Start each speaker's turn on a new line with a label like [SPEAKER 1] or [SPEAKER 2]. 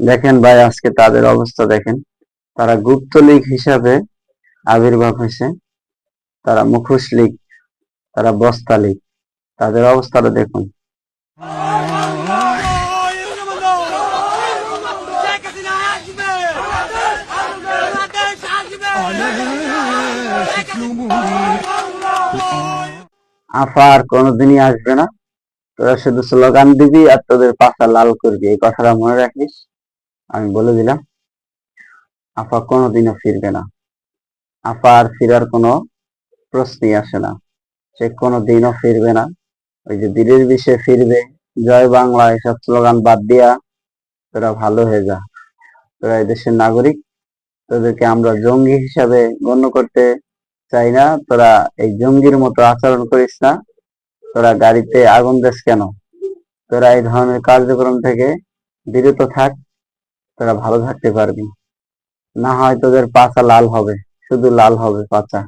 [SPEAKER 1] দেখেন ভাই, আজকে তাদের অবস্থা দেখেন। তারা গুপ্ত লীগ হিসাবে আবির্ভাব হয়েছে, তারা মুখোশ লীগ, তারা বস্তা লীগ। তাদের অবস্থাটা দেখুন। আফা আর কোনোদিনই আসবে না। তোরা শুধু স্লোগান দিবি আর তোদের পাছা লাল করবি, এই কথাটা মনে রাখিস। আমি বলে দিলাম, আফা কোনোদিনও ফিরবে না। আফা আর ফিরার কোনো প্রশ্নই আসে না। সে কোনোদিনও ফিরবে না। ওই যে দিনের বিষে ফিরবে, জয় বাংলা, এসব স্লোগান বাদ দিয়া তোরা ভালো হয়ে যা। তোরা এই দেশের নাগরিক, তোদেরকে আমরা জঙ্গি হিসাবে গণ্য করতে চাই না। তোরা এই জঙ্গির মতো আচরণ করিস না। তোরা গাড়িতে আগুন দেস কেন? তোরা এই ধরনের কার্যক্রম থেকে বিরত থাক, তোরা ভালো থাকতে পারবি। না হয় তোদের পাছা লাল হবে, শুধু লাল হবে পাছা।